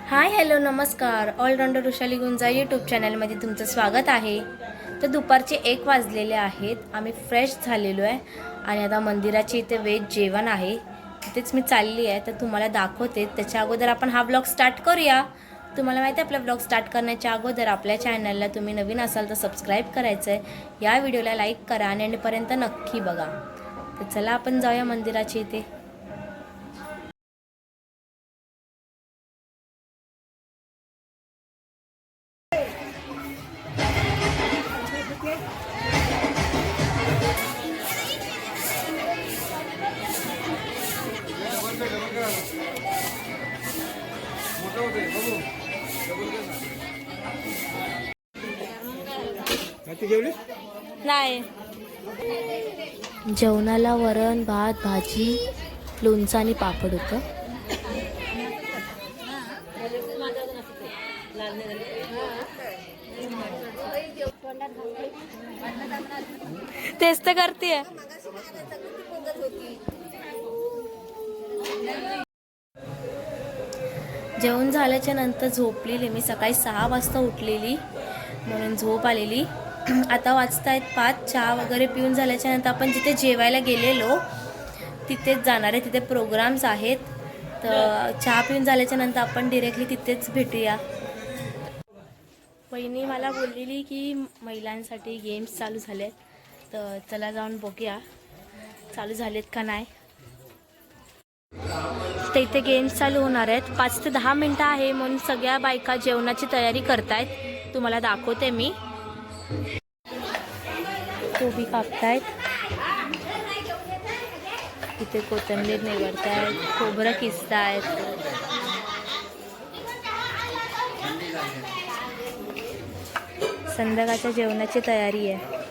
Hi hello नमस्कार. All-rounder Vrushali गुंजा YouTube चॅनलमध्ये तुमचं स्वागत आहे. तर दुपारचे 1 वाजलेले आहेत. आम्ही फ्रेश झालेलो आहे आणि आता मंदिराचे इथे वेज जेवण आहे, तिथेच मी चालली आहे. तर तुम्हाला दाखवते. त्याच्या अगोदर आपण हा ब्लॉग स्टार्ट करूया. तुम्हाला माहिती आहे आपला ब्लॉग स्टार्ट करण्याच्या अगोदर आपल्या चॅनलला तुम्ही नवीन असाल तर सबस्क्राईब करायचं आहे, या व्हिडिओला लाईक करा आणि एंडपर्यंत नक्की बघा. तर चला आपण जाऊया मंदिराच्या इथे. नाही, जेवणाला वरण भात भाजी लोणचं आणि पापड होतं. तेच तर करते. जेवण झाल्याच्या नंतर झोपलेली मी. सकाळी 6 वाजता उठलेली म्हणून झोप आलेली. आता वाजतायत 5. चहा वगैरे पिऊन झाल्याच्या नंतर आपण जिथे जेवायला गेलेलो तिथेच जाणार आहे. तिथे प्रोग्राम्स आहेत, तर चहा पिऊन झाल्याच्या नंतर आपण डिरेक्टली तिथेच भेटूया. वहिनी मला बोललेली की महिलांसाठी गेम्स चालू झालेत, तर चला जाऊन बघूया चालू झालेत का नाही. तर इथे गेम्स चालू होणार आहेत. 5 ते 10 मिनटं आहे म्हणून सगळ्या बायका जेवणाची तयारी करतायत. तुम्हाला दाखवते मी. कोबी कापतायत, इथे कोथिंबीर निवडतायत, खोबरं किसतायत. संध्याकाळच्या जेवणाची तयारी आहे.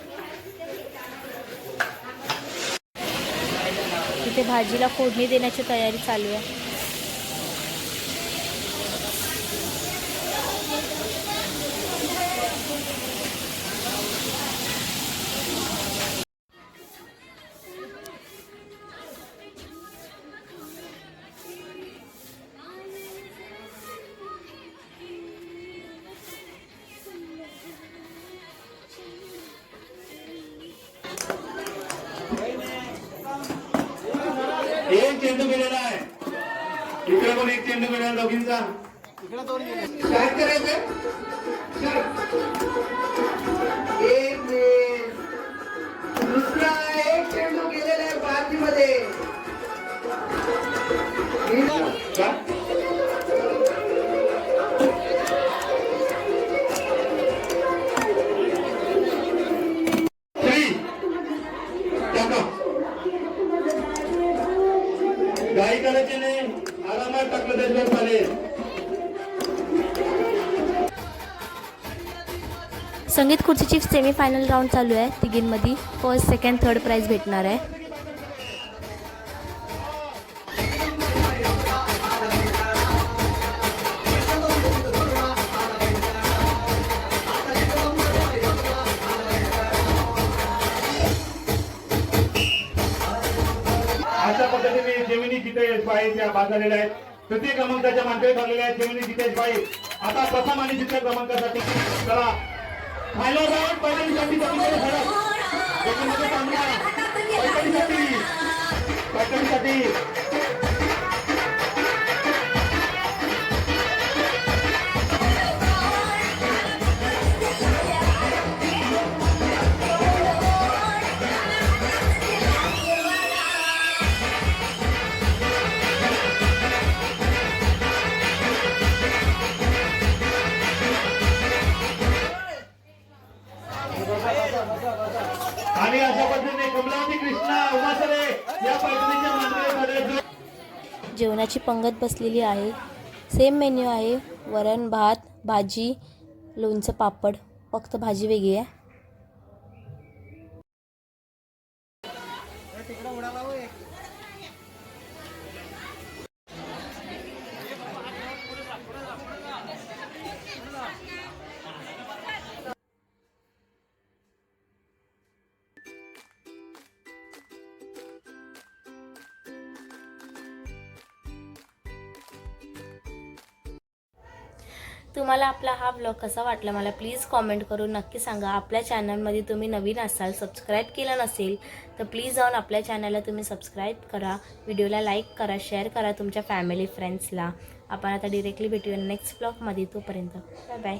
इथे भाजीला फोडणी देण्याची तयारी चालू आहे. एक चेंडू गेलेला आहे. इकडे पण एक चेंडू गेलेला दोघींचा. काय करायचं? एक दुसरा एक चेंडू गेलेला आहे बाजीमध्ये. काही करायचे नाही, आरामात टाकलं त्याच्यावर चालेल. संगीत खुर्चीची सेमीफायनल राऊंड चालू आहे. तिघींमध्ये फर्स्ट सेकंड थर्ड प्राइज भेटणार आहे. अशा पद्धतीने जेमिनी जितेश बाई त्या बाद झालेल्या आहेत. तृतीय क्रमांकाच्या मानकरी ठरलेल्या आहेत जेमिनी जितेश बाई. आता प्रथम आणि द्वितीय क्रमांकासाठी चला फायनल राऊंड पैठणीसाठी पैठणीसाठी आणि अशा पद्धतीने कमलावती कृष्णा उमासरे या पैठणीच्या मानकरी. जेवणाची पंगत बसलेली आहे. सेम मेन्यू आहे, वरण भात भाजी लोणचं पापड, फक्त भाजी वेगळी आहे. तुम्हाला आपला हा व्लॉग कसा वाटला मला प्लीज कॉमेंट करून नक्की सांगा. आपल्या चॅनलमध्ये तुम्ही नवीन असाल, सबस्क्राईब केलं नसेल तर प्लीज जाऊन आपल्या चॅनलला तुम्ही सबस्क्राईब करा, व्हिडिओला लाईक करा, शेअर करा तुमच्या फॅमिली फ्रेंड्सला. आपण आता डिरेक्टली भेटूया नेक्स्ट व्लॉगमध्ये. तोपर्यंत बाय बाय.